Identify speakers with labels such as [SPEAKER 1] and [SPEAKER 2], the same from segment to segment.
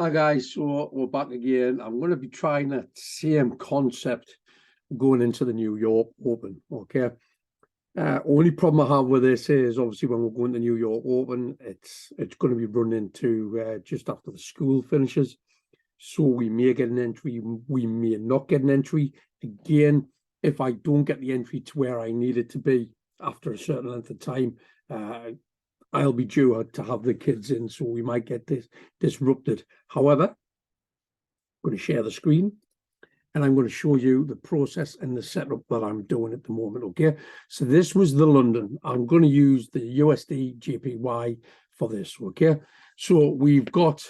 [SPEAKER 1] Hi guys, so we're back again. I'm going to be trying that same concept going into the New York Open. Okay. Only problem I have with this is obviously when we're going to New York Open, it's going to be running to just after the school finishes. So we may get an entry, we may not get an entry. Again, if I don't get the entry to where I need it to be after a certain length of time, I'll be due to have the kids in, so we might get this disrupted. However, I'm going to share the screen and I'm going to show you the process and the setup that I'm doing at the moment. Okay, so this was the London. I'm going to use the USD JPY for this. Okay, so we've got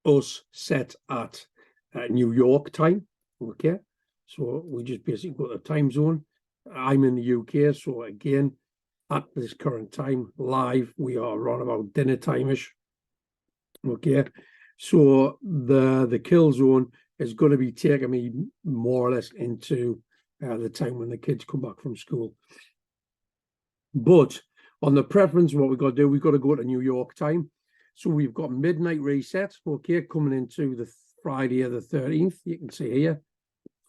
[SPEAKER 1] us set at New York time. Okay, so we just basically got the time zone. I'm in the UK, so again, at this current time, live, we are around about dinner time-ish. Okay, so the kill zone is going to be taking me more or less into the time when the kids come back from school. But on the preference, what we've got to do, we've got to go to New York time. So we've got midnight reset, okay, coming into the Friday the 13th. You can see here,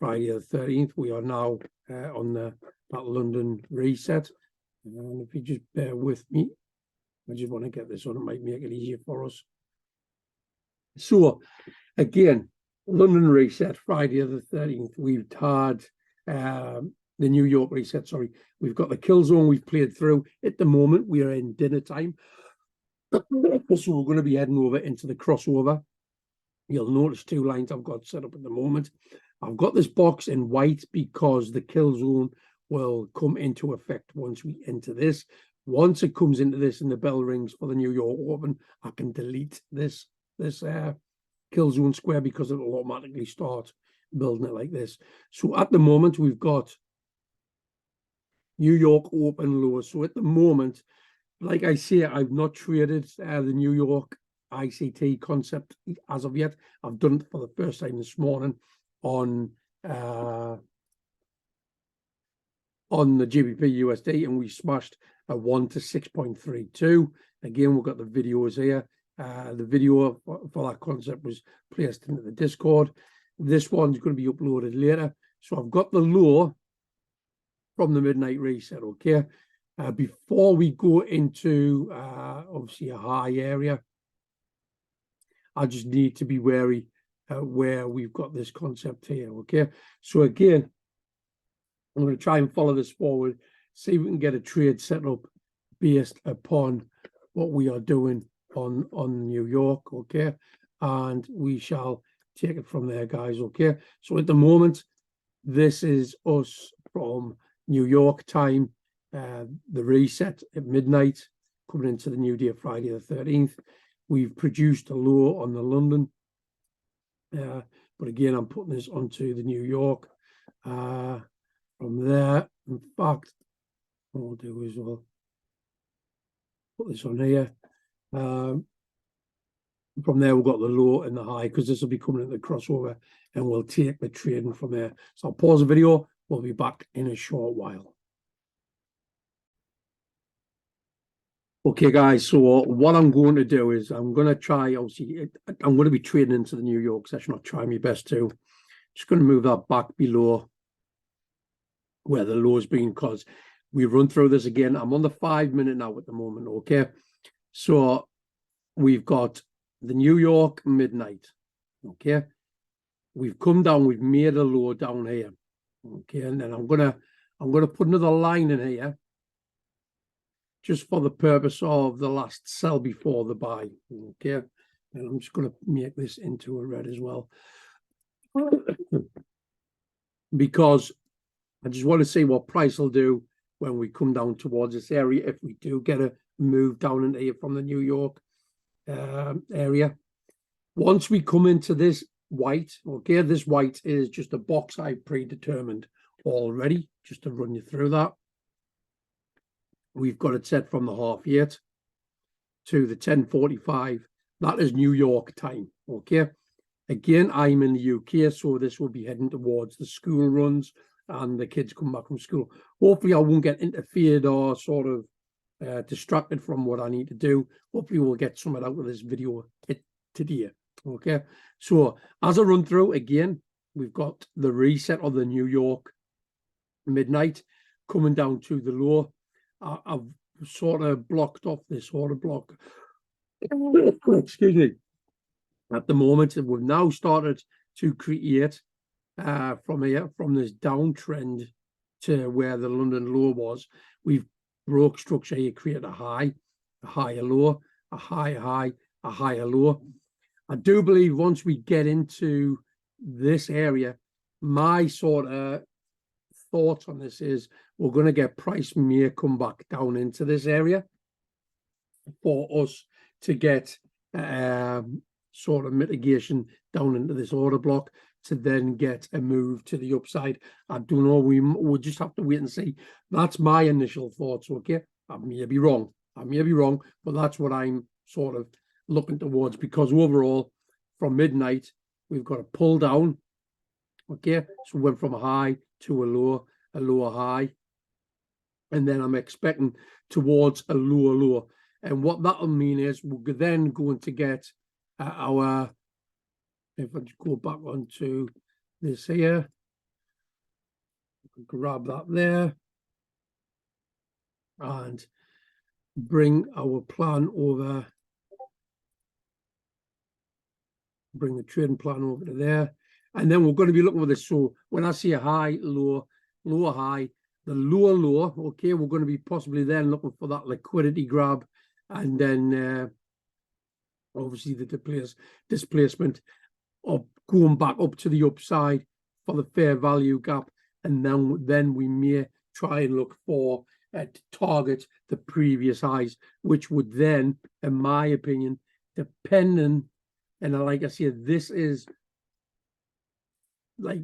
[SPEAKER 1] Friday the 13th. We are now on that London reset. And if you just bear with me, I just want to get this on. It might make it easier for us. So, again, London reset, Friday the 13th. We've had the New York reset, sorry. We've got the kill zone we've played through. At the moment, we are in dinner time. So we're going to be heading over into the crossover. You'll notice two lines I've got set up at the moment. I've got this box in white because the kill zone will come into effect once we enter this. Once it comes into this and the bell rings for the New York Open, I can delete this kill zone square because it will automatically start building it like this. So at the moment, we've got New York Open low. So at the moment, like I say, I've not traded the New York ICT concept as of yet. I've done it for the first time this morning on the GBP USD, and we smashed a 1 to 6.32. Again, we've got the videos here. The video for that concept was placed into the Discord. This one's going to be uploaded later. So I've got the low from the midnight reset, okay? Before we go into, obviously, a high area, I just need to be wary where we've got this concept here, okay? So again, I'm going to try and follow this forward, see if we can get a trade set up based upon what we are doing on New York, okay? And we shall take it from there, guys, okay? So at the moment, this is us from New York time, the reset at midnight, coming into the new day, Friday the 13th. We've produced a low on the London. But again, I'm putting this onto the New York. From there, in fact, what we'll do is we'll put this on here. From there, we've got the low and the high because this will be coming into the crossover and we'll take the trading from there. So I'll pause the video. We'll be back in a short while. Okay, guys, so what I'm going to do is I'm going to try, obviously, I'm going to be trading into the New York session. I'll try my best to. Just going to move that back below where the low has been because we run through this again. I'm on the 5 minute now at the moment, okay? So we've got the New York midnight, okay? We've come down, we've made a low down here, okay? And then I'm gonna put another line in here just for the purpose of the last sell before the buy, okay? And I'm just gonna make this into a red as well because I just want to see what price will do when we come down towards this area, if we do get a move down into here from the New York area. Once we come into this white, okay, this white is just a box I predetermined already, just to run you through that. We've got it set from the 8:30 to the 10:45. That is New York time, okay? Again, I'm in the UK, so this will be heading towards the school runs and the kids come back from school. Hopefully I won't get interfered or sort of distracted from what I need to do. Hopefully we'll get something out of this video today, Okay, so as I run through again, we've got the reset of the New York midnight coming down to the low. I've sort of blocked off this order block. Excuse me. At the moment, we've now started to create from this downtrend to where the London low was. We've broke structure here, created a high, a higher low, a higher high, a higher low. I do believe once we get into this area, my sort of thought on this is we're going to get price may come back down into this area for us to get sort of mitigation down into this order block to then get a move to the upside. I don't know. We'll just have to wait and see. That's my initial thoughts. Okay, I may be wrong. But that's what I'm sort of looking towards, because overall, from midnight, we've got a pull down. Okay, so we went from a high to a lower high, and then I'm expecting towards a lower. And what that'll mean is we're then going to get our, if I just go back onto this here, grab that there, and bring our plan over, bring the trading plan over to there. And then we're going to be looking for this. So when I see a high, low, lower high, the lower low, okay, we're going to be possibly then looking for that liquidity grab, and then obviously the displacement of going back up to the upside for the fair value gap, and then we may try and look for to target the previous highs, which would then, in my opinion, depending, and like I said, this is like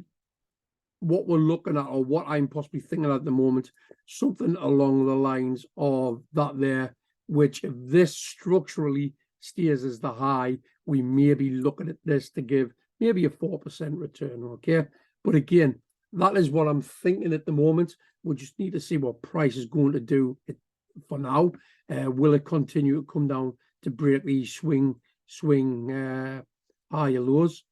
[SPEAKER 1] what we're looking at, or what I'm possibly thinking at the moment, something along the lines of that there, which if this structurally stays as the high, we may be looking at this to give maybe a 4% return. Okay, but again, that is what I'm thinking at the moment. We just need to see what price is going to do for now. Will it continue to come down to break these swing higher lows?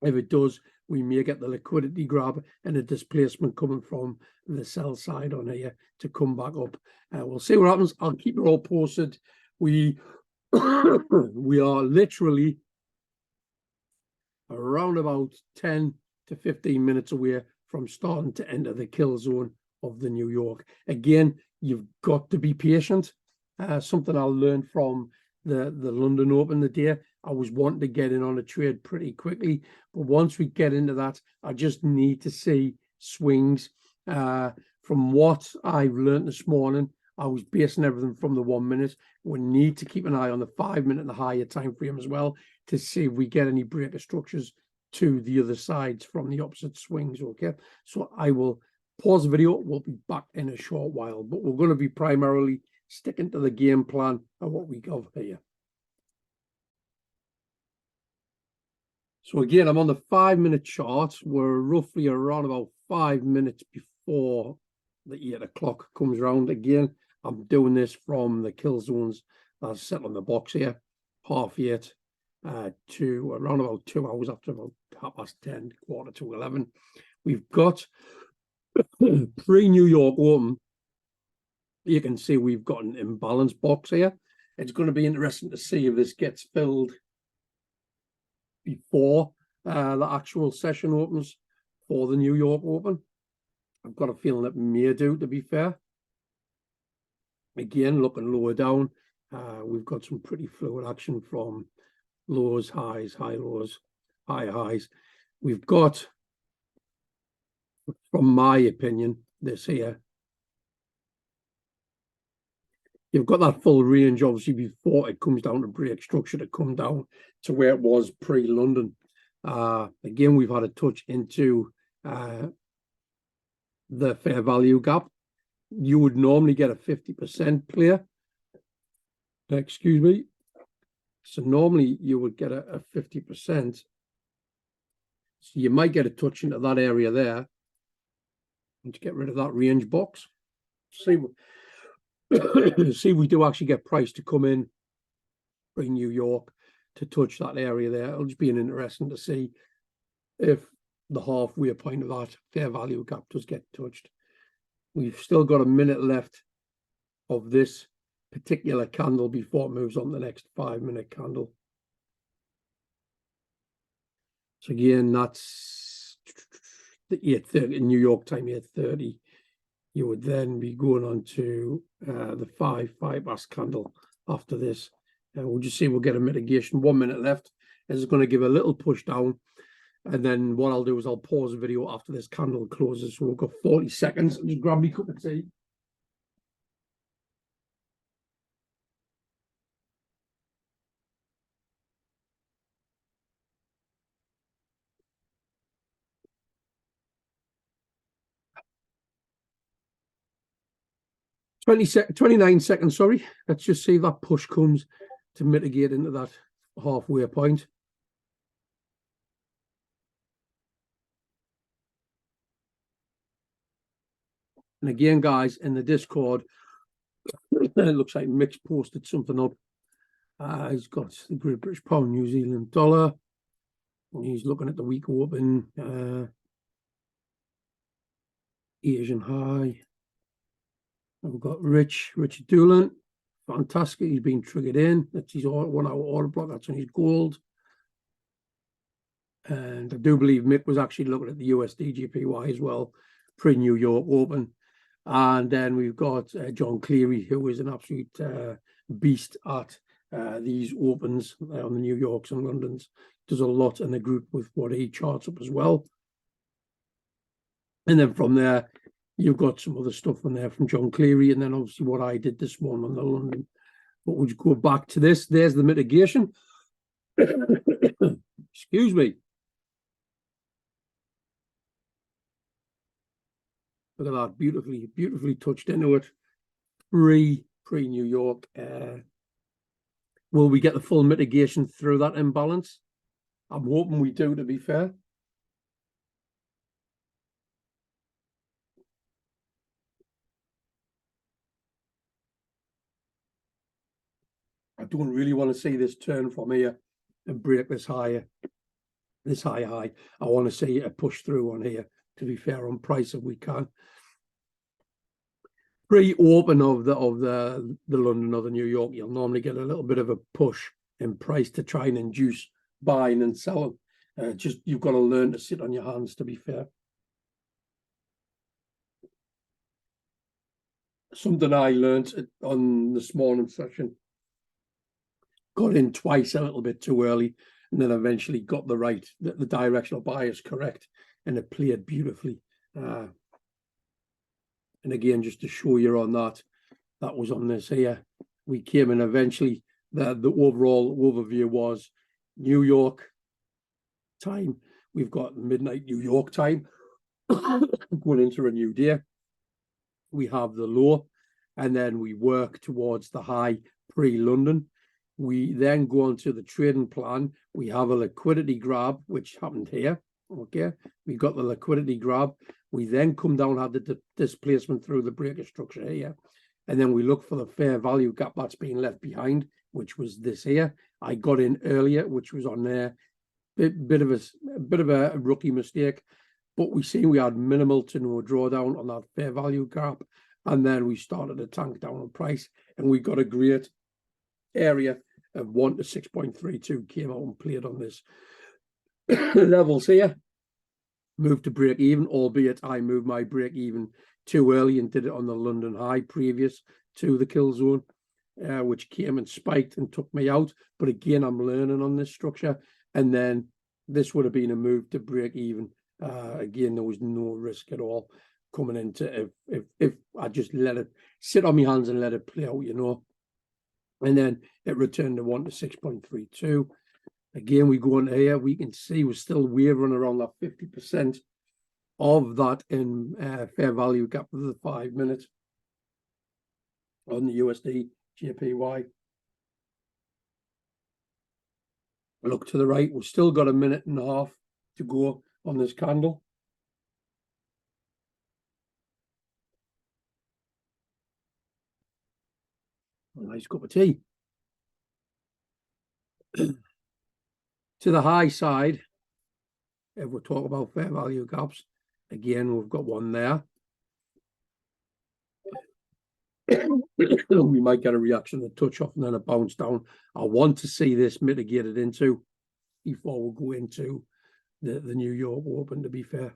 [SPEAKER 1] If it does, we may get the liquidity grab and a displacement coming from the sell side on here to come back up. We'll see what happens. I'll keep it all posted. We we are literally around about 10 to 15 minutes away from starting to enter the kill zone of the New York. Again, you've got to be patient. Something I learned from the London Open the day. I was wanting to get in on a trade pretty quickly, but once we get into that, I just need to see swings. From what I've learned this morning, I was basing everything from the 1 minute. We need to keep an eye on the 5 minute and the higher time frame as well to see if we get any breaker structures to the other sides from the opposite swings. Okay, so I will pause the video. We'll be back in a short while, but we're going to be primarily sticking to the game plan of what we got here. So again, I'm on the 5 minute chart. We're roughly around about 5 minutes before the 8 o'clock comes around. Again, I'm doing this from the kill zones that's set on the box here, 8:30 to around about 2 hours after about 10:30, 11:15. We've got pre-New York Open. You can see we've got an imbalance box here. It's going to be interesting to see if this gets filled before the actual session opens for the New York Open. I've got a feeling it may do, to be fair. Again, looking lower down, we've got some pretty fluid action from lows, highs, high lows, high highs. We've got, from my opinion, this here. You've got that full range, obviously, before it comes down to break structure to come down to where it was pre-London. Again, we've had a touch into the fair value gap. You would normally get a 50% clear. Excuse me. So normally you would get a 50%. So you might get a touch into that area there and to get rid of that range box. See if we do actually get price to come in, bring New York to touch that area there. It'll just be interesting to see if the halfway point of that fair value gap does get touched. We've still got a minute left of this particular candle before it moves on to the next 5-minute candle. So again, that's the 8:30 New York time, 8:30. You would then be going on to the 5 past candle after this. And we'll just see, we'll get a mitigation. 1 minute left. This is going to give a little push down. And then what I'll do is I'll pause the video after this candle closes. So we've got 40 seconds. I'll just grab me a cup of tea. – 29 seconds, sorry. Let's just see if that push comes to mitigate into that halfway point. And again, guys, in the Discord, it looks like Mick's posted something up. He's got the Great British Pound, New Zealand dollar. And he's looking at the week open, Asian high. We've got Richard Doolan. Fantastic. He's been triggered in. That's his 1 hour order block. That's on his gold. And I do believe Mick was actually looking at the USD GPY as well, pre-New York Open. And then we've got John Cleary, who is an absolute beast at these opens on the New Yorks and Londons. Does a lot in the group with what he charts up as well. And then from there, you've got some other stuff in there from John Cleary, and then obviously what I did this morning on the London. But we'll just go back to this. There's the mitigation. Excuse me. Look at that, beautifully touched into it. Pre-New York. Will we get the full mitigation through that imbalance? I'm hoping we do, to be fair. I don't really want to see this turn from here and break this higher, this high. I want to see a push through on here, to be fair, on price if we can. Pre-open of the London or the New York, you'll normally get a little bit of a push in price to try and induce buying and selling. Just you've got to learn to sit on your hands, to be fair. Something I learned on this morning's session. Got in twice a little bit too early, and then eventually got the directional bias correct, and it played beautifully. And again, just to show you on that was on this here. We came in eventually. The overall overview was New York time. We've got midnight New York time going into a new day. We have the low, and then we work towards the high pre-London. We then go on to the trading plan. We have a liquidity grab, which happened here. Okay, we got the liquidity grab. We then come down, had the displacement through the breaker structure here. And then we look for the fair value gap that's being left behind, which was this here. I got in earlier, which was on there. Bit of a rookie mistake. But we see we had minimal to no drawdown on that fair value gap. And then we started to tank down on price. And we got a great area of 1 to 6.32 came out and played on this levels here. Moved to break even, albeit I moved my break even too early and did it on the London high previous to the kill zone, which came and spiked and took me out. But again, I'm learning on this structure. And then this would have been a move to break even. Again, there was no risk at all coming into if I just let it sit on my hands and let it play out, you know. And then it returned to 1 to 6.32. Again, we go into here, we can see we're still wavering around that 50% of that in fair value gap of the 5 minutes on the USD JPY. Look to the right, we've still got a minute and a half to go on this candle. A nice cup of tea. To the high side, if we're talking about fair value gaps, again, we've got one there. We might get a reaction, a touch off, and then a bounce down. I want to see this mitigated into before we go into the New York Open, to be fair.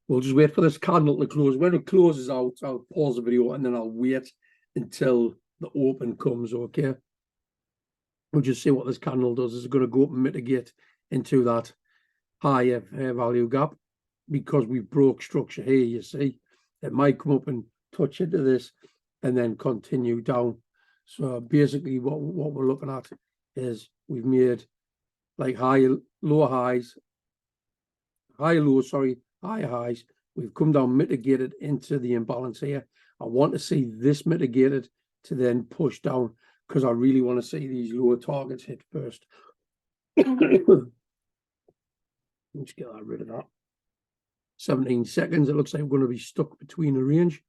[SPEAKER 1] We'll just wait for this candle to close. When it closes out, I'll pause the video and then I'll wait until the open comes, okay? We'll just see what this candle does. Is it going to go up and mitigate into that higher value gap? Because we broke structure here, you see. It might come up and touch into this and then continue down. So basically what we're looking at is we've made like higher highs. We've come down, mitigated into the imbalance here. I want to see this mitigated to then push down because I really want to see these lower targets hit first. Let's get rid of that. 17 seconds. It looks like we're going to be stuck between a range.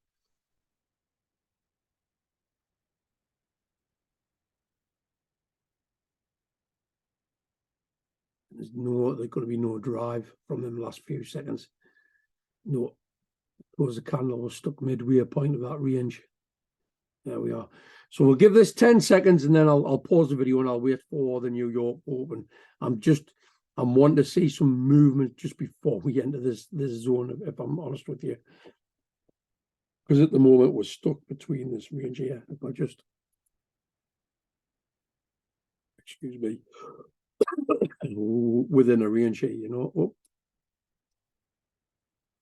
[SPEAKER 1] There's going to be no drive from them last few seconds. No, because the candle was stuck midway point of that range. There we are. So we'll give this 10 seconds and then I'll pause the video and I'll wait for the New York Open. I'm wanting to see some movement just before we enter this zone, if I'm honest with you. Because at the moment we're stuck between this range here. If I just, excuse me, within a range here, you know. Oh,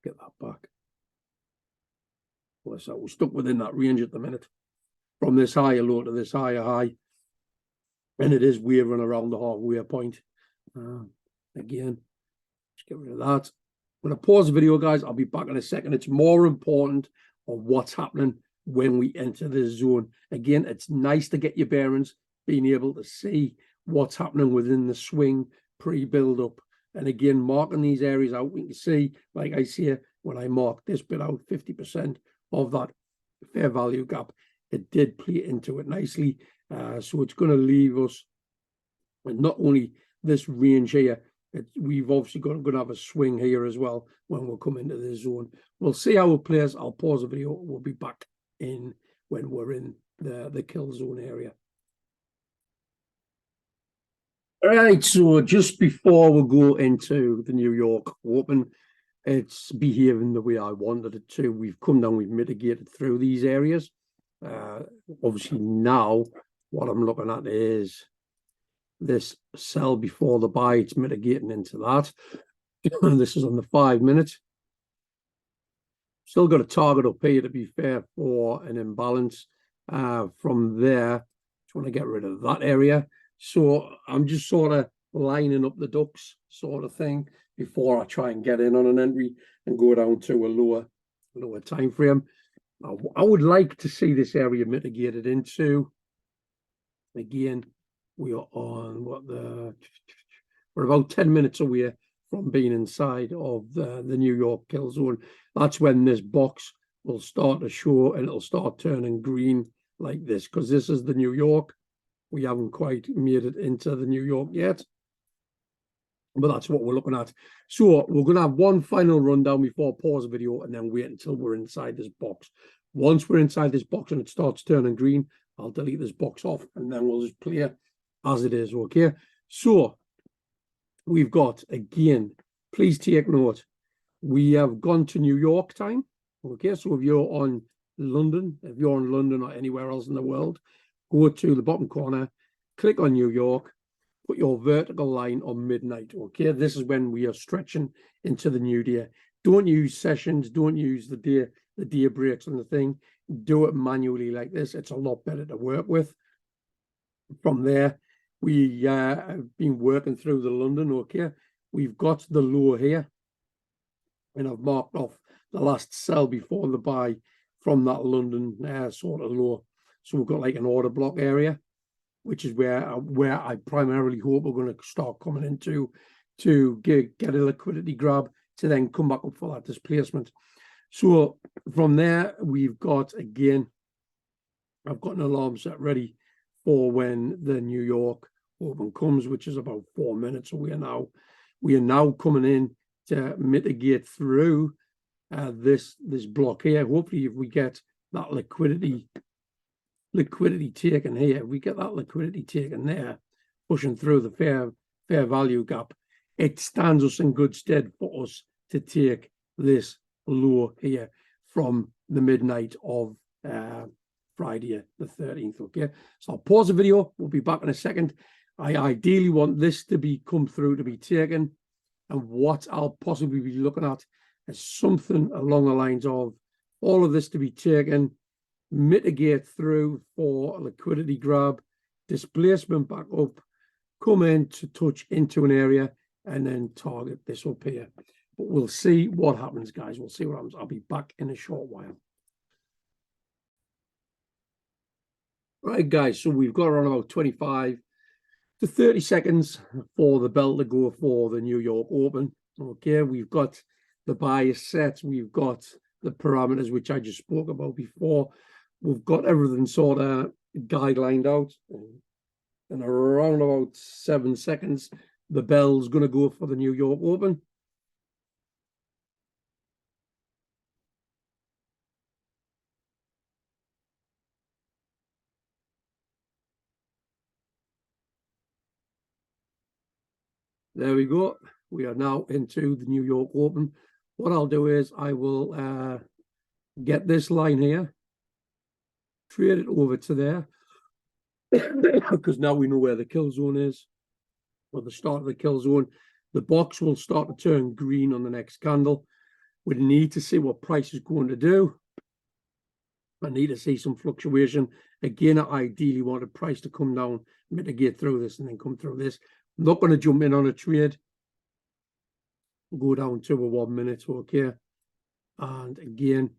[SPEAKER 1] get that back. Well, so we're stuck within that range at the minute. From this higher low to this higher high. And it is wavering around the halfway point. Again, let's get rid of that. I'm going to pause the video, guys. I'll be back in a second. It's more important of what's happening when we enter this zone. Again, it's nice to get your bearings, being able to see what's happening within the swing pre-build-up. And again, marking these areas out, we can see, like I see when I mark this bit out, 50% of that fair value gap, it did play into it nicely. So it's going to leave us, and not only this range here, we've obviously going to have a swing here as well when we'll come into this zone. We'll see how it plays. I'll pause the video. We'll be back in when we're in the kill zone area. All right, so just before we go into the New York Open, it's behaving the way I wanted it to. We've come down, we've mitigated through these areas. Obviously now what I'm looking at is this sell before the buy. It's mitigating into that. This is on the 5 minutes. Still got a target up here, to be fair, for an imbalance. From there, just want to get rid of that area. So I'm just sort of lining up the ducks sort of thing before I try and get in on an entry and go down to a lower time frame. I would like to see this area mitigated into, again, we are on we're about 10 minutes away from being inside of the New York kill zone. That's when this box will start to show and it'll start turning green like this, because this is the New York. We haven't quite made it into the New York yet, but that's what we're looking at. So we're going to have one final rundown before I pause the video and then wait until we're inside this box. Once we're inside this box and it starts turning green, I'll delete this box off and then we'll just play as it is, okay? So we've got, again, please take note, we have gone to New York time, okay? So if you're on London, if you're in London or anywhere else in the world, go to the bottom corner, click on New York, put your vertical line on midnight, okay? This is when we are stretching into the new day. Don't use sessions, don't use the day breaks on the thing. Do it manually like this. It's a lot better to work with. From there, we have been working through the London, okay? We've got the low here, and I've marked off the last sell before the buy from that London sort of low. So we've got like an order block area, which is where I primarily hope we're going to start coming into to get a liquidity grab to then come back up for that displacement. So from there, we've got, again, I've got an alarm set ready for when the New York open comes, which is about 4 minutes. So we are now coming in to mitigate through this block here. Hopefully, if we get that liquidity taken here, if we get that liquidity taken there, pushing through the fair value gap, it stands us in good stead for us to take this low here from the midnight of Friday the 13th. Okay, so I'll pause the video. We'll be back in a second. I ideally want this to come through to be taken, and what I'll possibly be looking at is something along the lines of all of this to be taken, mitigate through for a liquidity grab, displacement back up, come in to touch into an area, and then target this up here. But we'll see what happens, guys. We'll see what happens. I'll be back in a short while. Right, guys, so we've got around about 25 to 30 seconds for the bell to go for the New York Open. Okay, we've got the bias set, we've got the parameters, which I just spoke about before. We've got everything sort of guidelined out. And around about 7 seconds, the bell's going to go for the New York Open. There we go. We are now into the New York Open. What I'll do is I will get this line here, trade it over to there, because now we know where the kill zone is, or the start of the kill zone. The box will start to turn green on the next candle. We need to see what price is going to do. I need to see some fluctuation. Again, I ideally want a price to come down, mitigate through this, and then come through this. I'm not going to jump in on a trade. Go down to a 1 minute, okay? And again,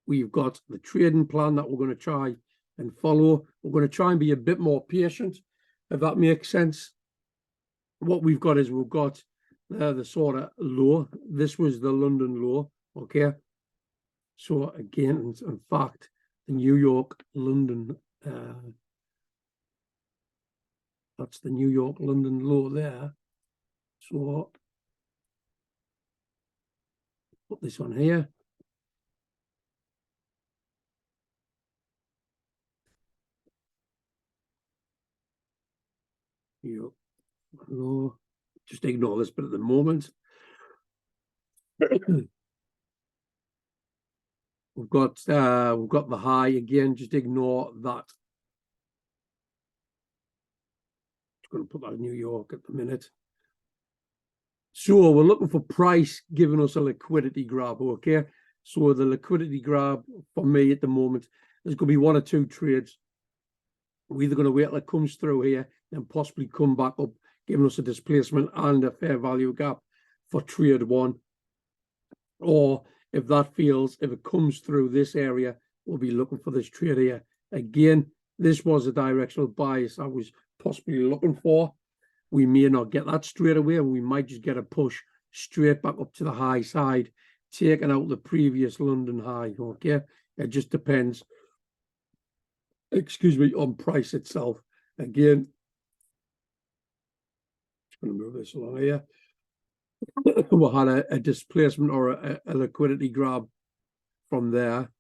[SPEAKER 1] we've got the trading plan that we're going to try and follow. We're going to try and be a bit more patient, if that makes sense. What we've got is we've got the sort of low. This was the London low, okay? So again, in fact, the New York London, that's the New York London low there. So put this on here. New York low. Just ignore this bit at the moment. We've got the high again. Just ignore that. Just going to put that in New York at the minute. So we're looking for price giving us a liquidity grab, okay? So the liquidity grab for me at the moment, there's going to be 1 or 2 trades. We're either going to wait till it comes through here and possibly come back up, giving us a displacement and a fair value gap for trade 1. Or if it comes through this area, we'll be looking for this trade here. Again, this was a directional bias I was possibly looking for. We may not get that straight away, and we might just get a push straight back up to the high side, taking out the previous London high, okay? It just depends, excuse me, on price itself. Again, just going to move this along here. We had a displacement or a liquidity grab from there,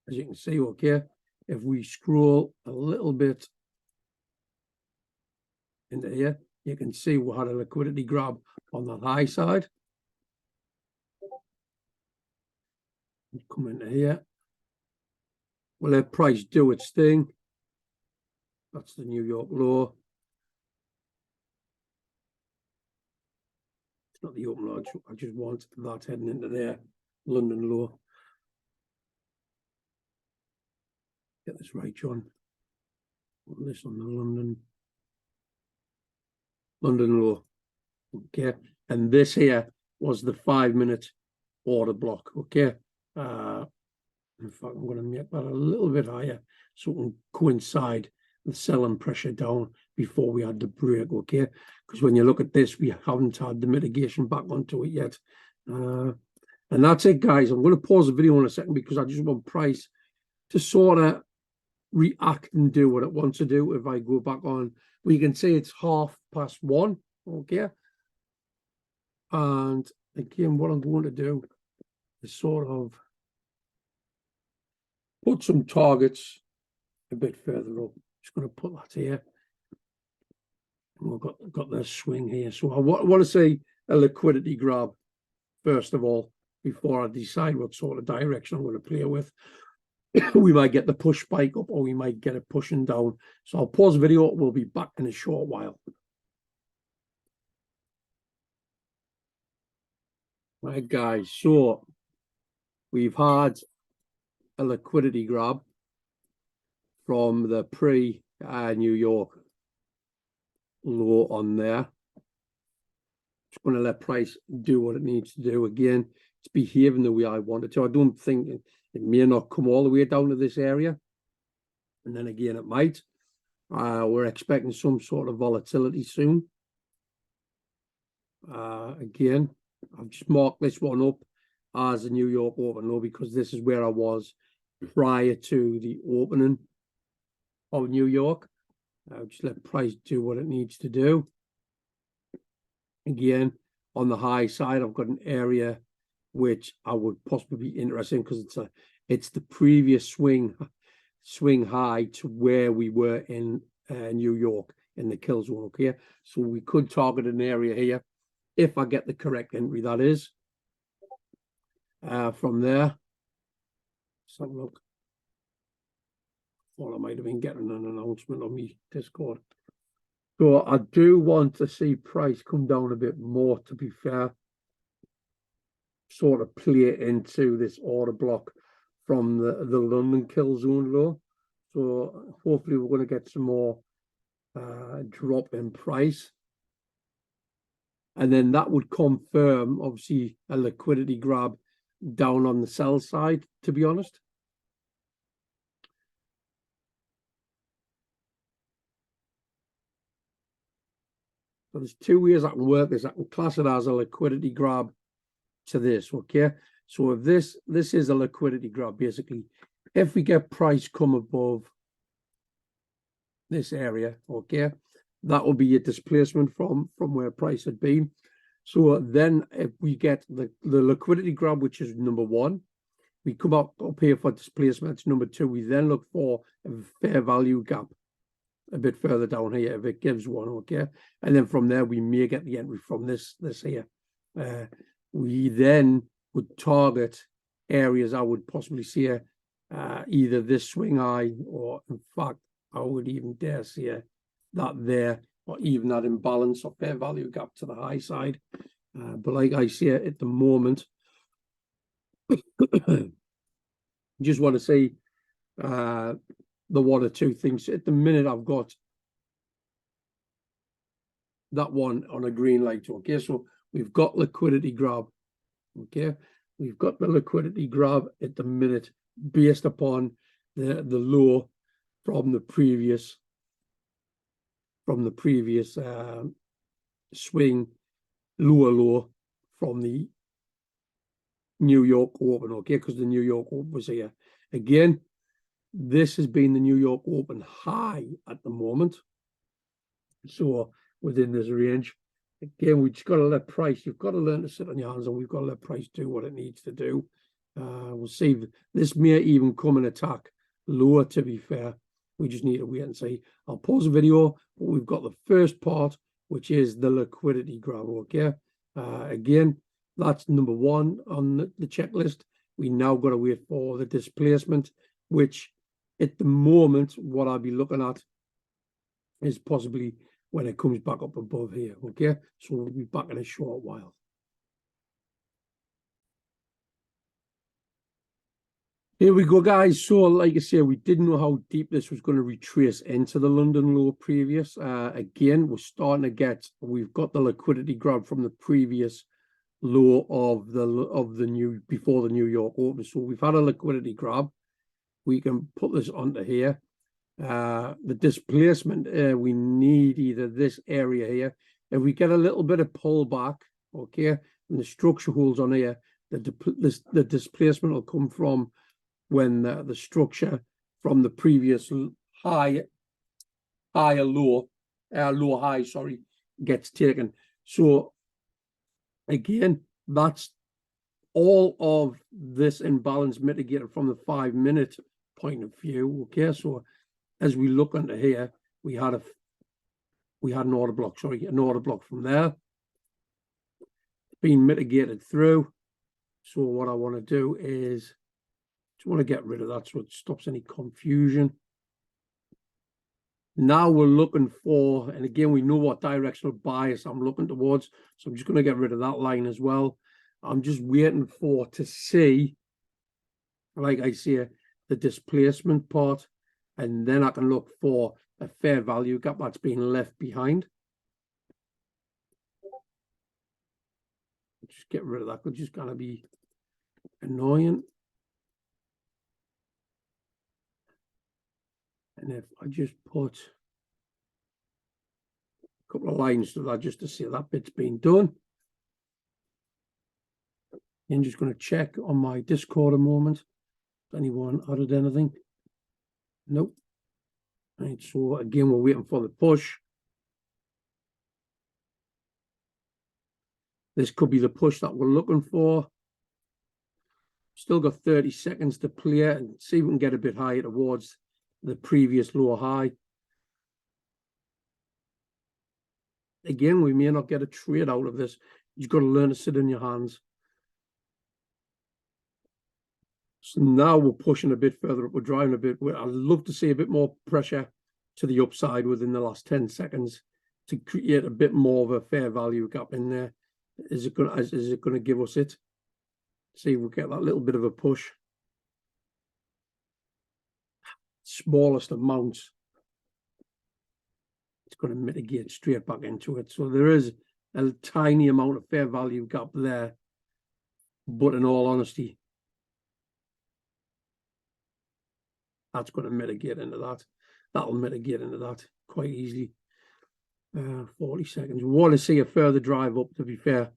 [SPEAKER 1] as you can see, okay? If we scroll a little bit into here, you can see we had a liquidity grab on the high side. Come into here. We'll let price do its thing. That's the New York low. It's not the open low. I just want that heading into there. London low. Get this right, John. Put this on the London low. Okay. And this here was the 5 minute order block. Okay. In fact, I'm going to make that a little bit higher so it can coincide with selling pressure down before we had the break, okay? Because when you look at this, we haven't had the mitigation back onto it yet. And that's it, guys. I'm going to pause the video in a second because I just want price to sort of react and do what it wants to do. If I go back on, we can see it's 1:30. Okay. And again, what I'm going to do is sort of put some targets a bit further up. Just going to put that here. We've got this swing here. So I want to see a liquidity grab first of all before I decide what sort of direction I'm going to play with. We might get the push spike up, or we might get it pushing down. So I'll pause the video. We'll be back in a short while. Right, guys. So we've had a liquidity grab from the pre-New York low on there. Just going to let price do what it needs to do. Again, it's behaving the way I want it to. I don't think it may not come all the way down to this area, and then again it might. We're expecting some sort of volatility soon. Again, I've just marked this one up as a New York open low because this is where I was prior to the opening of New York. Just let price do what it needs to do. Again, on the high side, I've got an area which I would possibly be interested in because it's the previous swing high to where we were in New York in the kill zone. Okay, so we could target an area here if I get the correct entry. That is from there. Let's have a look. Well, I might have been getting an announcement on me Discord. So I do want to see price come down a bit more, to be fair. Sort of play into this order block from the London kill zone low. So hopefully we're going to get some more drop in price. And then that would confirm, obviously, a liquidity grab down on the sell side, to be honest. So there's two ways I can work this. I can class it as a liquidity grab to this, okay? So if this is a liquidity grab, basically, if we get price come above this area, okay, that will be a displacement from where price had been. So then if we get the liquidity grab, which is number one, we come up here for displacement, it's number two. We then look for a fair value gap a bit further down here if it gives one, okay? And then from there, we may get the entry from this here. We then would target areas I would possibly see either this swing high, or in fact, I would even dare see that there, or even that imbalance or fair value gap to the high side. But like I say at the moment, just want to see the one or two things. At the minute, I've got that one on a green light. Okay, so we've got liquidity grab. Okay, we've got the liquidity grab at the minute based upon the low from the previous swing lower low from the New York Open. Okay, because the New York Open was here again. This has been the New York Open high at the moment. So within this range, again, we just got to let price. You've got to learn to sit on your hands, and we've got to let price do what it needs to do. We'll see. This may even come and attack lower, to be fair. We just need to wait and see. I'll pause the video, but we've got the first part, which is the liquidity grab. Okay. Again, that's number one on the checklist. We now got to wait for the displacement, which at the moment, what I'll be looking at is possibly when it comes back up above here. Okay, so we'll be back in a short while. Here we go, guys. So like I say, we didn't know how deep this was going to retrace into the London low previous. Again, we're starting to get, we've got the liquidity grab from the previous low of the new, before the New York Open. So we've had a liquidity grab. We can put this onto here. The displacement, we need either this area here. If we get a little bit of pullback, okay, and the structure holds on here, the displacement will come from when the structure from the previous high, higher low, low high, sorry, gets taken. So again, that's all of this imbalance mitigated from the 5-minute point of view. Okay, so as we look under here, we had an order block, an order block from there, being mitigated through. So what I want to do is just want to get rid of that so it stops any confusion. Now we're looking for, and again, we know what directional bias I'm looking towards. So I'm just going to get rid of that line as well. I'm just waiting to see, like I say, the displacement part, and then I can look for a fair value gap that's being left behind. Just get rid of that, which is going to be annoying. And if I just put a couple of lines to that just to see that bit's been done. I'm just going to check on my Discord a moment. Has anyone added anything? Nope. Right, so again, we're waiting for the push. This could be the push that we're looking for. Still got 30 seconds to play and see if we can get a bit higher towards the previous low high. Again, we may not get a trade out of this. You've got to learn to sit in your hands. So now we're pushing a bit further up. We're driving a bit. I'd love to see a bit more pressure to the upside within the last 10 seconds to create a bit more of a fair value gap in there. Is it going to give us it? See if we get that little bit of a push. Smallest amounts. It's going to mitigate straight back into it. So there is a tiny amount of fair value gap there. But in all honesty, that's going to mitigate into that. That'll mitigate into that quite easily. 40 seconds. We want to see a further drive up, to be fair.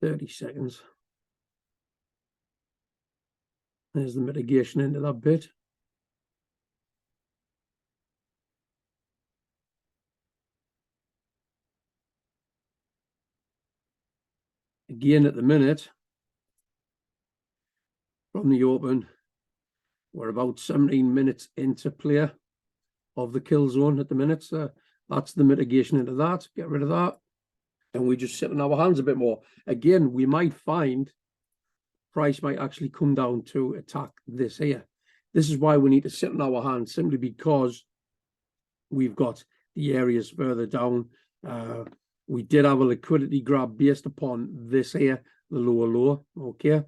[SPEAKER 1] $30 seconds. There's the mitigation into that bit. Again, at the minute, from the open, we're about 17 minutes into play of the kill zone at the minute. So that's the mitigation into that. Get rid of that. And we just sit on our hands a bit more. Again, we might find price might actually come down to attack this here. This is why we need to sit on our hands, simply because we've got the areas further down. We did have a liquidity grab based upon this here, the lower low. Okay,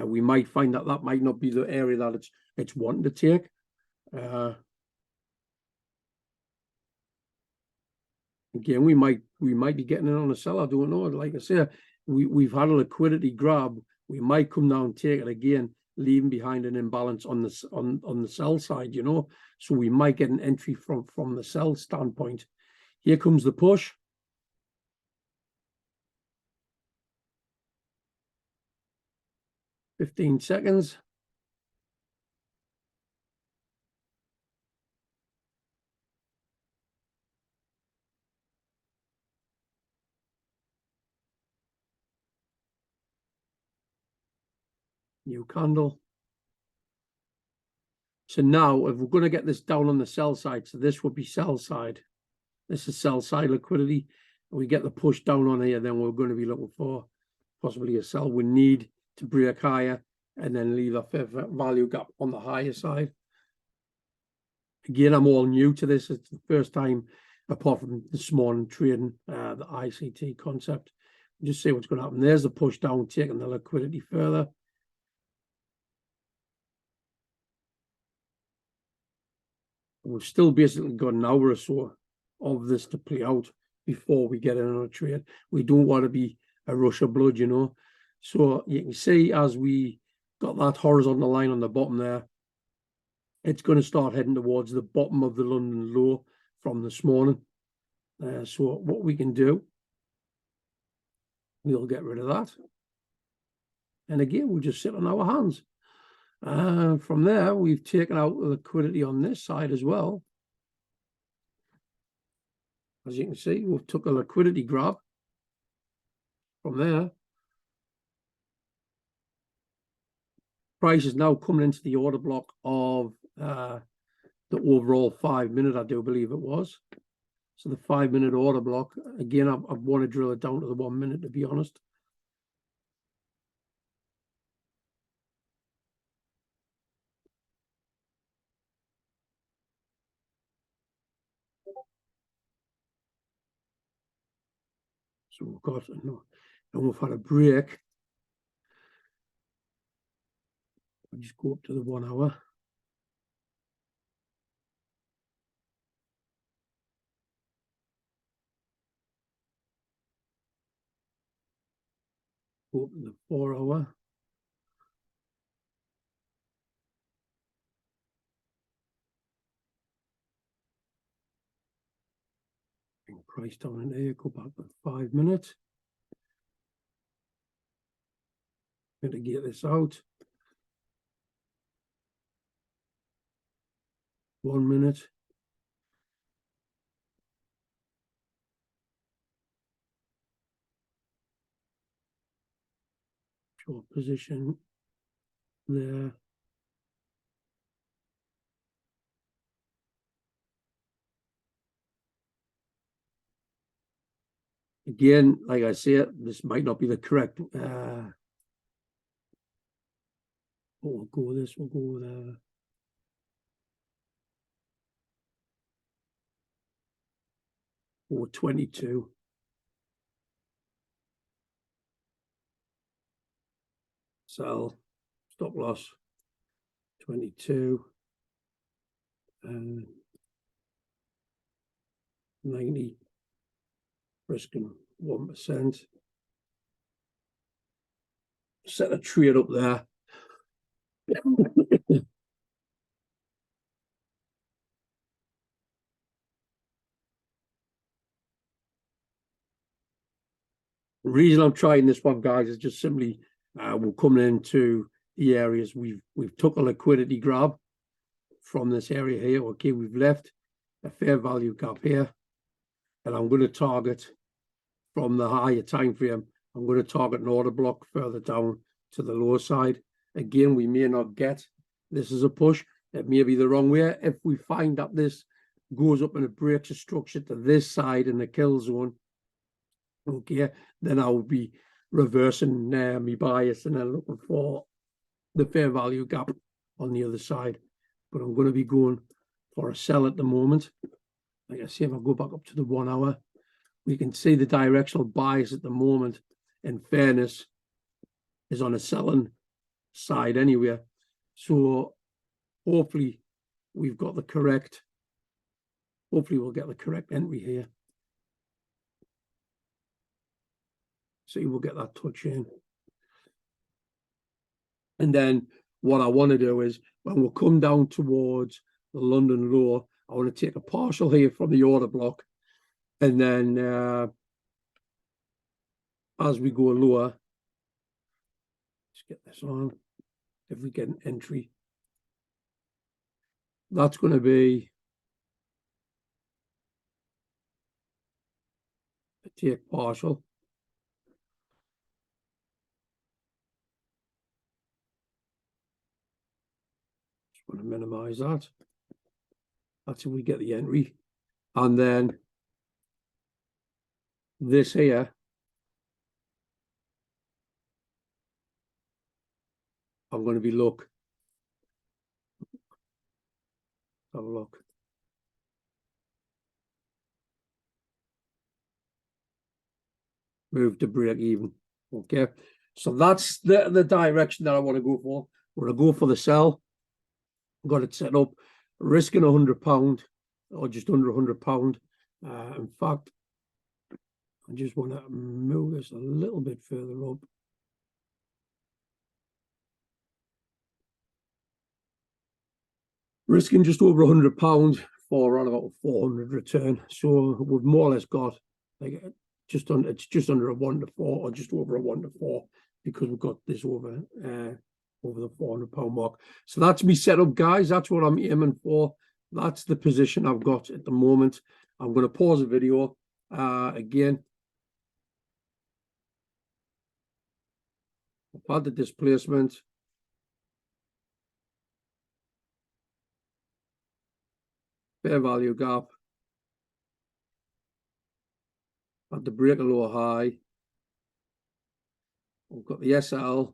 [SPEAKER 1] we might find that that might not be the area that it's wanting to take. Again, we might be getting in on a sell. I don't know. Like I say, we've had a liquidity grab. We might come down and take it again, leaving behind an imbalance on the sell side, you know. So we might get an entry from the sell standpoint. Here comes the push. $15 seconds. New candle. So now, if we're going to get this down on the sell side, so this would be sell side. This is sell side liquidity. We get the push down on here, then we're going to be looking for possibly a sell. We need to break higher and then leave a fair value gap on the higher side. Again, I'm all new to this. It's the first time, apart from this morning trading the ICT concept. Just see what's going to happen. There's the push down, taking the liquidity further. We've still basically got an hour or so of this to play out before we get in on a trade. We don't want to be a rush of blood, you know. So you can see as we got that horizontal line on the bottom there, it's going to start heading towards the bottom of the London low from this morning. So what we can do, we'll get rid of that. And again, we'll just sit on our hands. From there, we've taken out the liquidity on this side as well. As you can see, we've took a liquidity grab from there. Price is now coming into the order block of the overall 5 minute, I do believe it was. So the 5 minute order block, again, I want to drill it down to the 1 minute, to be honest. So we've got, and we've had a break. I'll just go up to the 1 hour. Go up to the 4 hour. Bring price down in there, go back to 5 minutes. Mitigate this out. 1 minute. Short position there. Again, like I said, this might not be the correct. We'll go with this. We'll go with 422. Sell. Stop loss. 22. 90. Risking 1%. Set a trade up there. The reason I'm trying this one, guys, is just simply we're coming into the areas we've took a liquidity grab from this area here. Okay, we've left a fair value gap here, and I'm going to target from the higher time frame. I'm going to target an order block further down to the lower side. Again, we may not get this as a push. It may be the wrong way. If we find that this goes up and it breaks a structure to this side in the kill zone, okay, then I will be reversing my bias and then looking for the fair value gap on the other side. But I'm going to be going for a sell at the moment. Like I say, if I go back up to the 1 hour, we can see the directional bias at the moment, in fairness, is on a selling side anyway. So hopefully we've got the correct, hopefully we'll get the correct entry here. See, we'll get that touch in. And then what I want to do is, when we'll come down towards the London low, I want to take a partial here from the order block. And then as we go lower, let's get this on. If we get an entry, that's going to be a take partial. Just want to minimize that. That's if we get the entry. And then this here, I'm going to be look. Have a look. Move to break even. Okay. So that's the direction that I want to go for. We're going to go for the sell. Got it set up. Risking £100 or just under £100. In fact, I just want to move this a little bit further up. Risking just over £100 for around about a 400 return. So we've more or less got like it's just under a 1 to 4 or just over a 1 to 4. because we've got this over the £400 mark. So that's me set up, guys. That's what I'm aiming for. That's the position I've got at the moment. I'm going to pause the video again. I've had the displacement. Fair value gap. Had to break a lower high. We've got the SL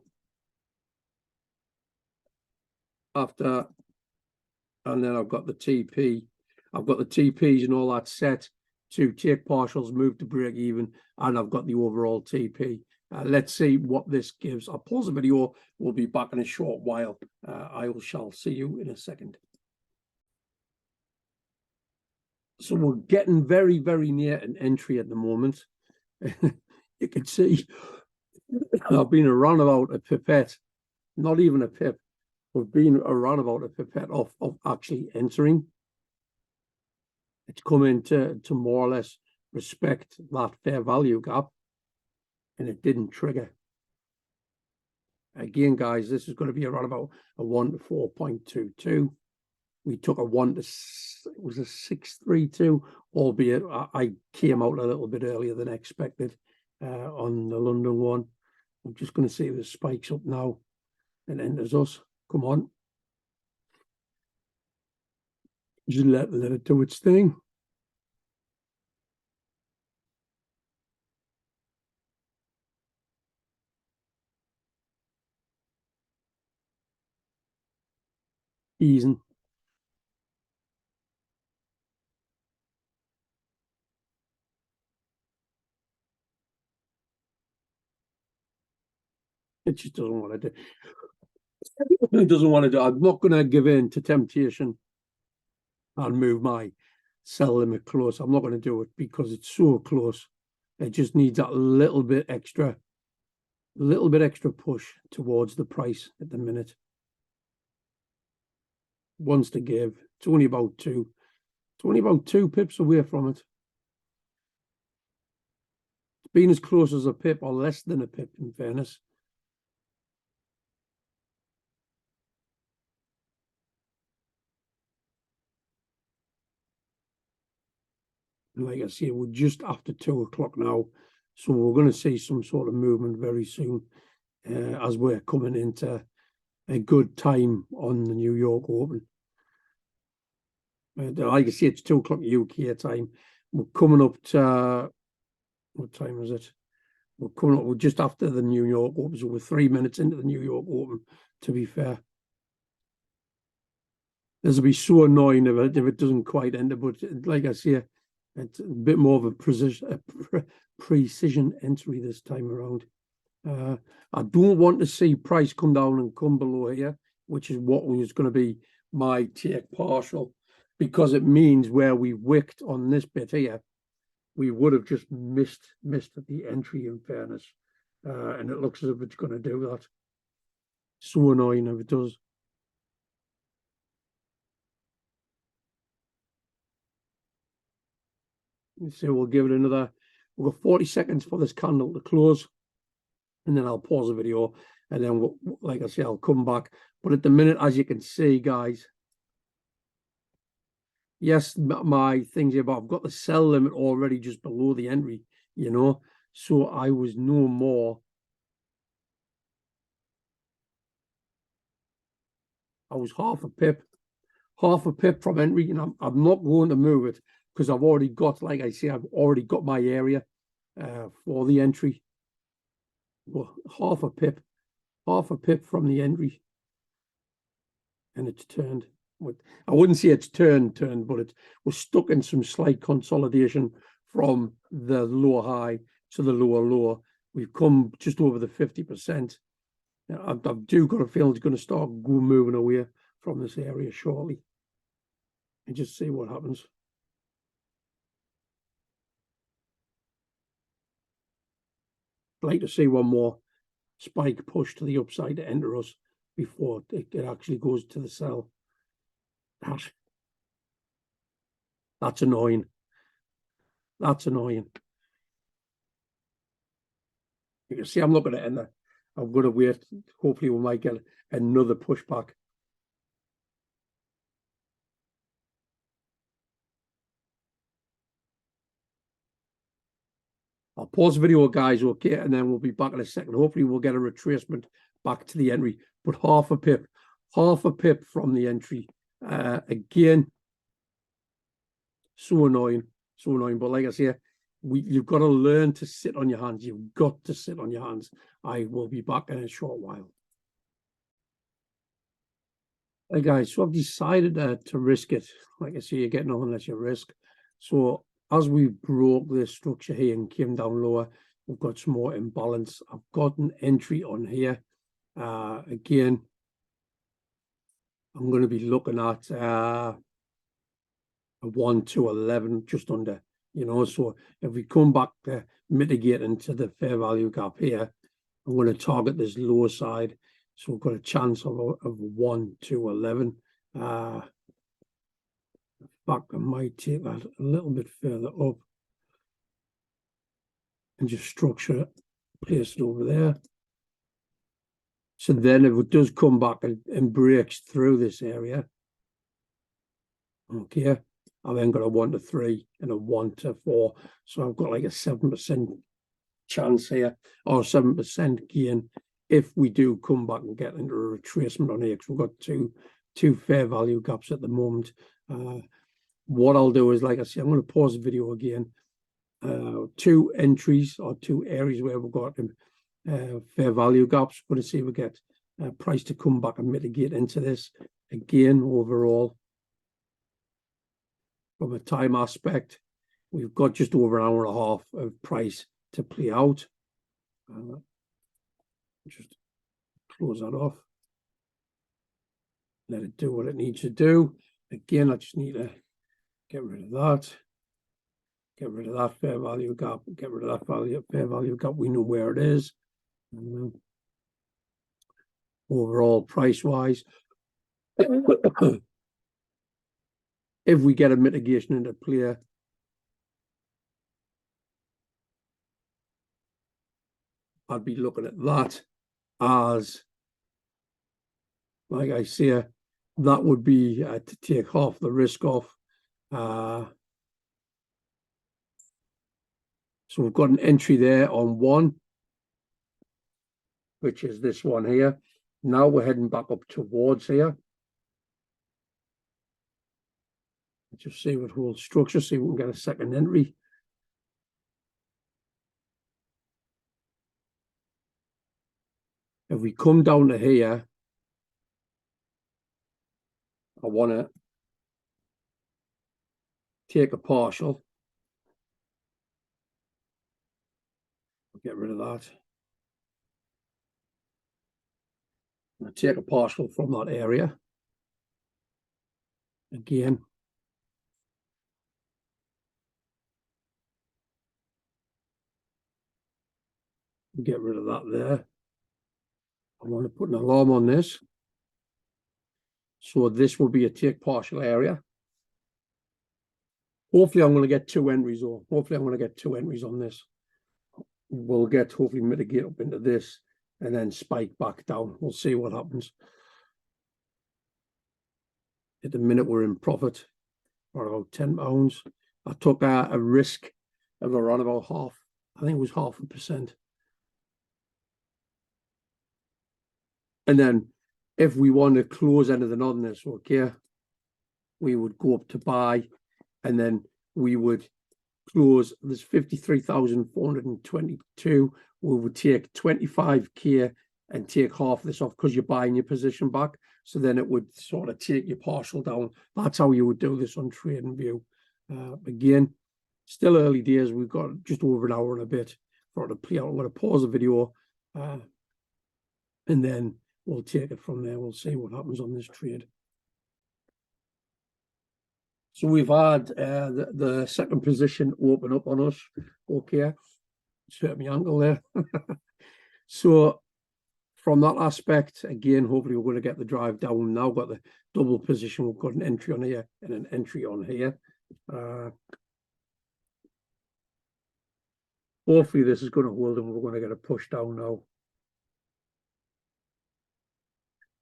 [SPEAKER 1] after, and then I've got the TP. I've got the TPs and all that set to take partials, move to break even, and I've got the overall TP. Let's see what this gives. I'll pause the video. We'll be back in a short while. I shall see you in a second. So we're getting very, very near an entry at the moment. You can see I've been around about a pipette, not even a pip. We've been around about a pipette of actually entering. It's come in to more or less respect that fair value gap, and it didn't trigger. Again, guys, this is going to be around about a 1 to 4.22. We took a 1 to, it was a 632, albeit I came out a little bit earlier than expected on the London one. I'm just going to see if it spikes up now and enters us. Come on. Just let it do its thing. Easing. It just doesn't want to do. It doesn't want to do. I'm not going to give in to temptation and move my sell limit close. I'm not going to do it because it's so close. It just needs that little bit extra push towards the price at the minute. Wants to give. It's only about 2. It's only about 2 pips away from it. It's been as close as a pip or less than a pip, in fairness. And like I say, we're just after 2 o'clock now. So we're going to see some sort of movement very soon as we're coming into a good time on the New York Open. Like I say, it's 2 o'clock UK time. We're coming up to, what time is it? We're just after the New York Open, so we're 3 minutes into the New York Open, to be fair. This will be so annoying if it doesn't quite enter, but like I say, it's a bit more of a precision entry this time around. I don't want to see price come down and come below here, which is what was going to be my take partial, because it means where we wicked on this bit here, we would have just missed the entry, in fairness. And it looks as if it's going to do that. So annoying if it does. So we'll give it another, we've got 40 seconds for this candle to close, and then I'll pause the video, and then like I say, I'll come back. But at the minute, as you can see, guys, yes, my things here, but I've got the sell limit already just below the entry, you know, so I was no more. I was half a pip from entry, and I'm not going to move it because I've already got, like I say, I've already got my area for the entry. Well, half a pip from the entry, and it's turned. I wouldn't say it's turned, but we're stuck in some slight consolidation from the lower high to the lower low. We've come just over the 50%. I do got a feeling it's going to start moving away from this area shortly, and just see what happens. I'd like to see one more spike push to the upside to enter us before it actually goes to the sell. That's annoying. That's annoying. You can see I'm looking at enter. I'm going to wait. Hopefully we might get another pushback. I'll pause the video, guys, okay, and then we'll be back in a second. Hopefully we'll get a retracement back to the entry, but half a pip from the entry. Again, so annoying. But like I say, you've got to learn to sit on your hands. You've got to sit on your hands. I will be back in a short while. Hey guys, so I've decided to risk it. Like I say, you get nothing unless you risk. So as we broke this structure here and came down lower, we've got some more imbalance. I've got an entry on here. Again, I'm going to be looking at a 1 to 11, just under, so if we come back to mitigate into the fair value gap here, I'm going to target this lower side. So we've got a chance of 1 to 11. In fact, I might take that a little bit further up and just structure it, place it over there. So then if it does come back and breaks through this area, okay, I've then got a 1 to 3 and a 1 to 4. So I've got like a 7% chance here, or 7% gain if we do come back and get into a retracement on here, because we've got two fair value gaps at the moment. What I'll do is, like I say, I'm going to pause the video again. 2 entries or 2 areas where we've got fair value gaps. We're going to see if we get price to come back and mitigate into this. Again, overall, from a time aspect, we've got just over an hour and a half of price to play out. Just close that off. Let it do what it needs to do. Again, I just need to get rid of that. Get rid of that fair value gap. Get rid of that fair value gap. We know where it is. Overall, price-wise, if we get a mitigation into play, I'd be looking at that as, like I say, that would be to take half the risk off. So we've got an entry there on 1, which is this one here. Now we're heading back up towards here. Just see what holds structure, see if we can get a second entry. If we come down to here, I want to take a partial. Get rid of that. I'm going to take a partial from that area. Again. Get rid of that there. I want to put an alarm on this. So this will be a take partial area. Hopefully I'm going to get 2 entries, or hopefully I'm going to get 2 entries on this. We'll get hopefully mitigate up into this and then spike back down. We'll see what happens. At the minute we're in profit for about £10. I took a risk of around about half. I think it was 0.5%. And then if we want to close anything on this, okay, we would go up to buy, and then we would close. There's 53,422. We would take 25k and take half this off because you're buying your position back. So then it would sort of take your partial down. That's how you would do this on TradingView. Again, still early days. We've got just over an hour and a bit for it to play out. I'm going to pause the video and then we'll take it from there. We'll see what happens on this trade. So we've had the second position open up on us. Okay, just hurt my ankle there. So from that aspect, again, hopefully we're going to get the drive down. We've now got the double position. We've got an entry on here and an entry on here. Hopefully this is going to hold and we're going to get a push down now.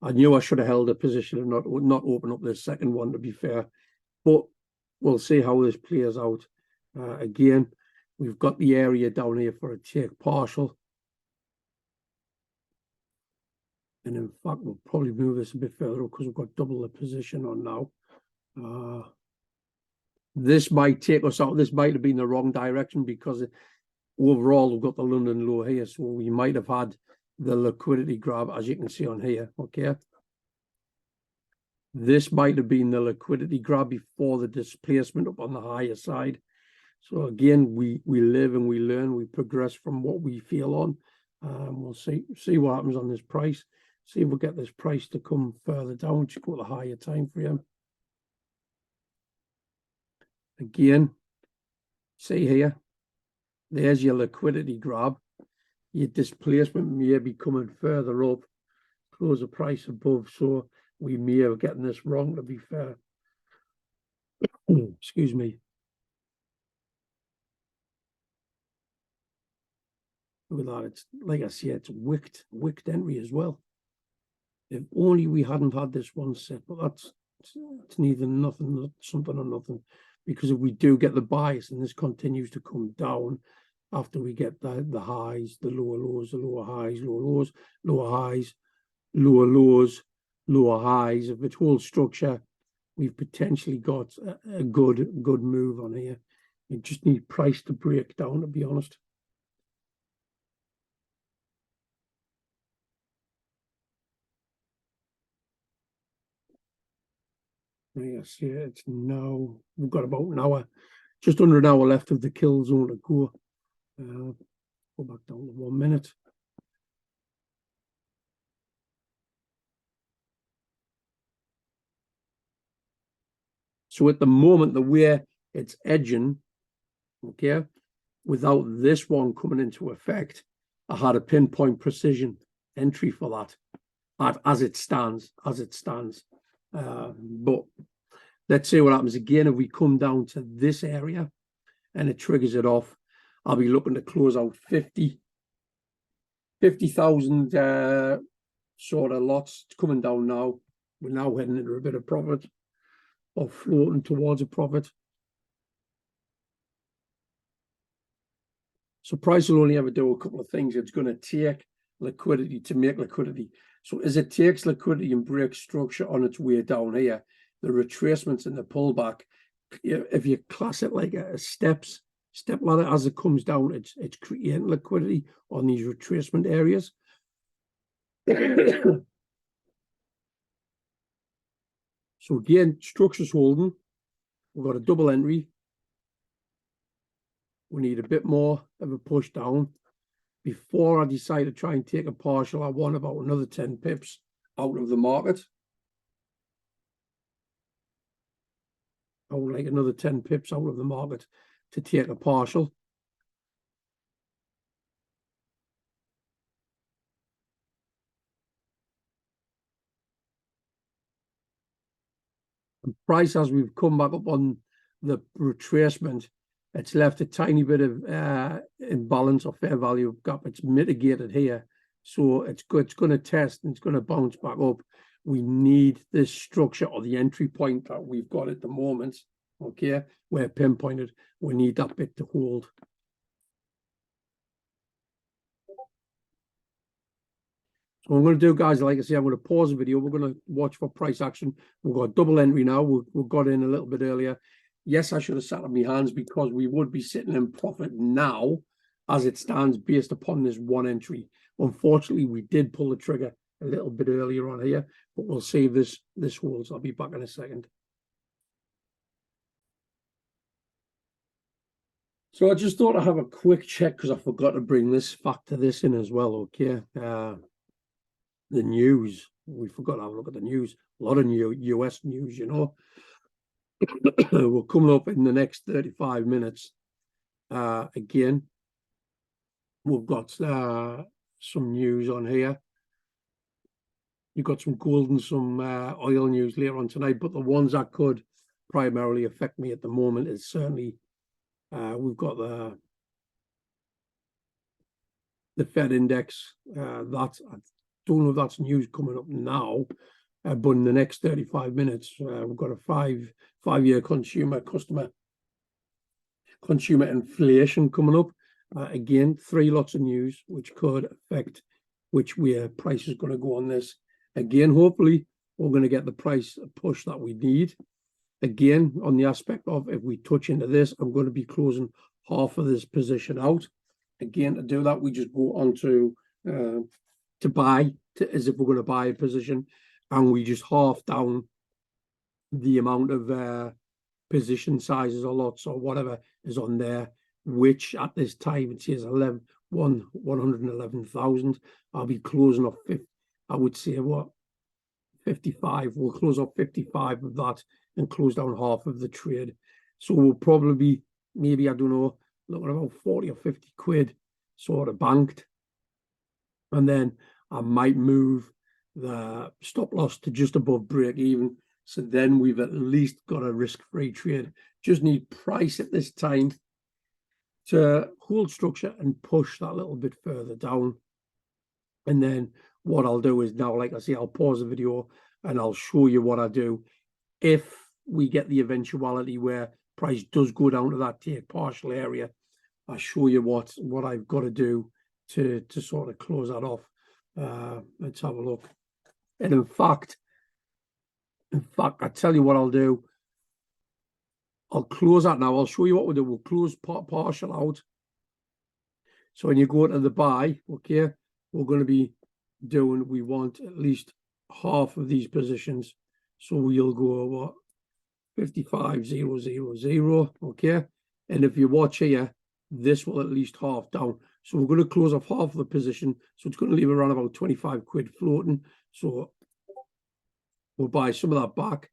[SPEAKER 1] I knew I should have held a position and not open up this second one, to be fair. But we'll see how this plays out. Again, we've got the area down here for a take partial. And in fact, we'll probably move this a bit further up because we've got double the position on now. This might take us out. This might have been the wrong direction because overall we've got the London low here. So we might have had the liquidity grab, as you can see on here. Okay. This might have been the liquidity grab before the displacement up on the higher side. So again, we live and we learn. We progress from what we feel on. We'll see what happens on this price. See if we get this price to come further down. Just go to the higher time frame. Again, see here, there's your liquidity grab. Your displacement may be coming further up, close the price above. So we may have gotten this wrong, to be fair. Excuse me. Look at that. It's like I say, it's wicked entry as well. If only we hadn't had this one set, but it's neither nothing, something or nothing. Because if we do get the bias and this continues to come down after we get the highs, the lower lows, the lower highs, lower lows, lower highs, lower lows, lower highs, if it holds structure, we've potentially got a good move on here. You just need price to break down, to be honest. Yes, yeah, it's now, we've got about an hour, just under an hour left of the kill zone to go. Go back down to 1 minute. So at the moment, the way it's edging, okay, without this one coming into effect, I had a pinpoint precision entry for that as it stands. But let's see what happens again if we come down to this area and it triggers it off. I'll be looking to close out 50,000 sort of lots. It's coming down now. We're now heading into a bit of profit or floating towards a profit. So price will only ever do a couple of things. It's going to take liquidity to make liquidity. So as it takes liquidity and breaks structure on its way down here, the retracements and the pullback, if you class it like a step ladder as it comes down, it's creating liquidity on these retracement areas. So again, structure's holding. We've got a double entry. We need a bit more of a push down. Before I decide to try and take a partial, I want about another 10 pips out of the market. I would like another 10 pips out of the market to take a partial. The price, as we've come back up on the retracement, it's left a tiny bit of imbalance or fair value gap. It's mitigated here. So it's going to test and it's going to bounce back up. We need this structure or the entry point that we've got at the moment. Okay, we're pinpointed. We need that bit to hold. So what I'm going to do, guys, like I say, I'm going to pause the video. We're going to watch for price action. We've got double entry now. We've got in a little bit earlier. Yes, I should have sat on my hands because we would be sitting in profit now as it stands based upon this one entry. Unfortunately, we did pull the trigger a little bit earlier on here, but we'll see if this holds. I'll be back in a second. So I just thought I'd have a quick check because I forgot to bring this factor this in as well, okay? The news. We forgot to have a look at the news. A lot of new US news, you know. We're coming up in the next 35 minutes. Again, we've got some news on here. You've got some gold and some oil news later on tonight, but the ones that could primarily affect me at the moment is certainly we've got the Fed index. That's don't know if that's news coming up now, but in the next 35 minutes, we've got a five-year consumer inflation coming up. Again, 3 lots of news which could affect which way price is going to go on this. Again, hopefully, we're going to get the price push that we need. Again, on the aspect of if we touch into this, I'm going to be closing half of this position out. Again, to do that, we just go on to buy, as if we're going to buy a position, and we just half down the amount of position sizes or lots or whatever is on there, which at this time it says 111,000. I'll be closing off, I would say, what, 55. We'll close off 55 of that and close down half of the trade. So we'll probably be, maybe, I don't know, looking about 40 or 50 quid sort of banked. And then I might move the stop loss to just above break even. So then we've at least got a risk-free trade. Just need price at this time to hold structure and push that little bit further down. And then what I'll do is now, like I say, I'll pause the video and I'll show you what I do if we get the eventuality where price does go down to that take partial area. I'll show you what I've got to do to sort of close that off. Let's have a look. And in fact, I tell you what I'll do. I'll close that now. I'll show you what we'll do. We'll close partial out. So when you go to the buy, okay, we're going to be doing, we want at least half of these positions. So we'll go, what, 55,000, okay? And if you watch here, this will at least half down. So we're going to close off half of the position. So it's going to leave around about 25 quid floating. So we'll buy some of that back.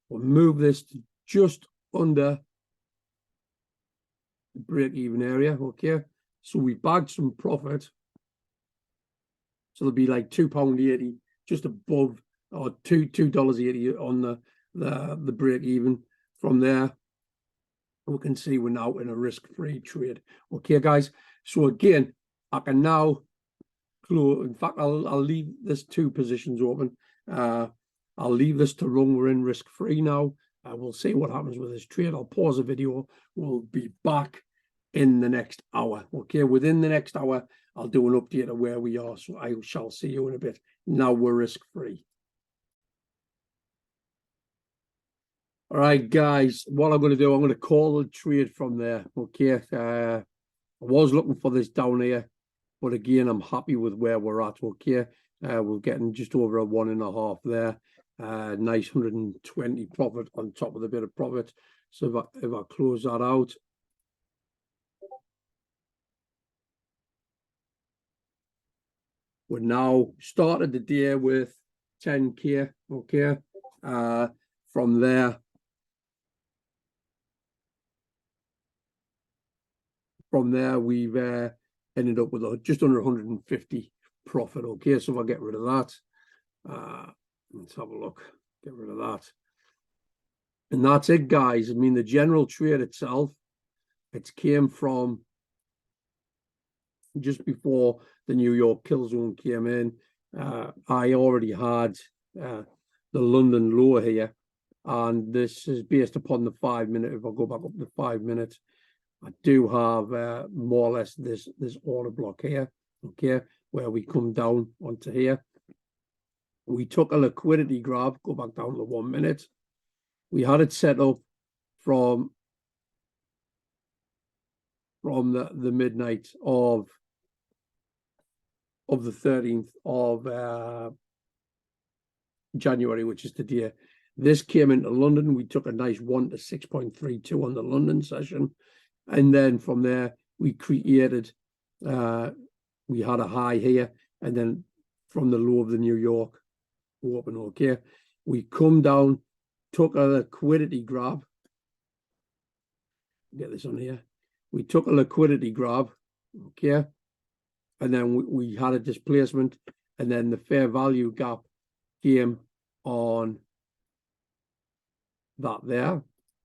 [SPEAKER 1] We'll move this to just under the break-even area, okay? So we bagged some profit. So there'll be like £2.80 just above, or $2.80 on the break-even. From there, we can see we're now in a risk-free trade. Okay, guys. So again, I can now close. In fact, I'll leave this 2 positions open. I'll leave this to run. We're in risk-free now. We'll see what happens with this trade. I'll pause the video. We'll be back in the next hour. Okay, within the next hour, I'll do an update of where we are. So I shall see you in a bit. Now we're risk-free. All right, guys, what I'm going to do, I'm going to call the trade from there. Okay, I was looking for this down here, but again, I'm happy with where we're at. Okay, we're getting just over a 1.5 there. Nice 120 profit on top of the bit of profit. So if I close that out, we're now started the day with 10k. Okay, from there. From there, we've ended up with just under 150 profit. Okay, so if I get rid of that, let's have a look. Get rid of that. And that's it, guys. I mean, the general trade itself, it came from just before the New York kill zone came in. I already had the London low here, and this is based upon the 5 minute. If I go back up to 5 minutes, I do have more or less this order block here, okay, where we come down onto here. We took a liquidity grab, go back down to 1 minute. We had it set up from the midnight of the 13th of January, which is today. This came into London. We took a nice 1 to 6.32 on the London session. And then from there, we created, we had a high here. And then from the low of the New York open, okay, we come down, took a liquidity grab. Get this on here. We took a liquidity grab, okay. And then we had a displacement. And then the fair value gap came on that there,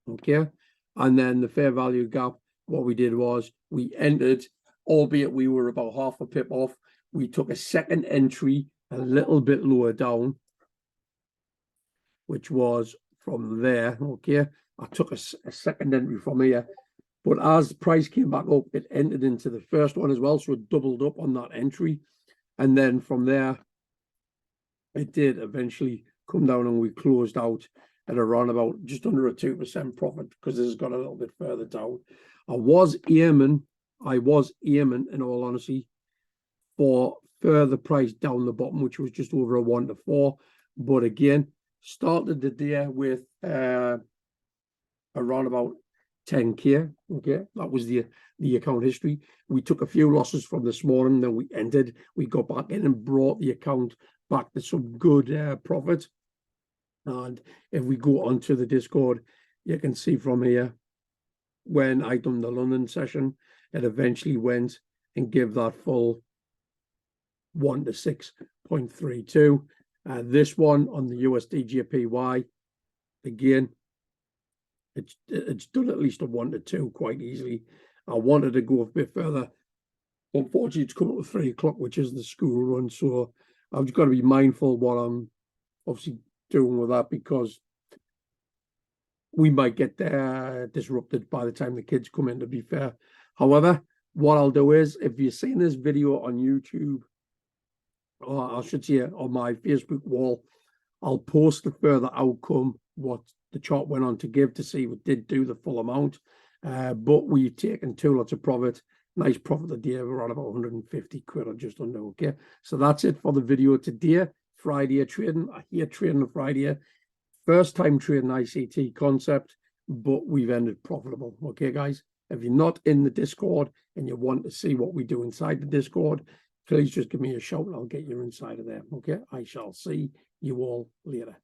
[SPEAKER 1] okay. And then the fair value gap, what we did was we entered, albeit we were about half a pip off, we took a second entry a little bit lower down, which was from there. Okay, I took a second entry from here, but as the price came back up, it entered into the first one as well, so it doubled up on that entry, and then from there it did eventually come down, and we closed out at around about just under a 2% profit, because this has got a little bit further down. I was aiming, in all honesty, for further price down the bottom, which was just over a 1 to 4. But again, started the day with around about 10k. Okay, that was the account history. We took a few losses from this morning, then we entered, we got back in and brought the account back to some good profit. And if we go onto the Discord, you can see from here, when I done the London session, it eventually went and gave that full 1 to 6.32. This one on the USD JPY, again, it's done at least a 1 to 2 quite easily. I wanted to go a bit further. Unfortunately, it's come up to 3 o'clock, which is the school run, so I've just got to be mindful what I'm obviously doing with that, because we might get disrupted by the time the kids come in, to be fair. However, what I'll do is, if you're seeing this video on YouTube, or I should say on my Facebook wall, I'll post the further outcome, what the chart went on to give, to see if it did do the full amount. But we've taken 2 lots of profit. Nice profit today. We're on about 150 quid or just under. Okay, so that's it for the video today. Friday trading. I hate trading on Friday. First time trading ICT concept, but we've ended profitable. Okay, guys, if you're not in the Discord and you want to see what we do inside the Discord, please just give me a shout and I'll get you inside of there. Okay, I shall see you all later.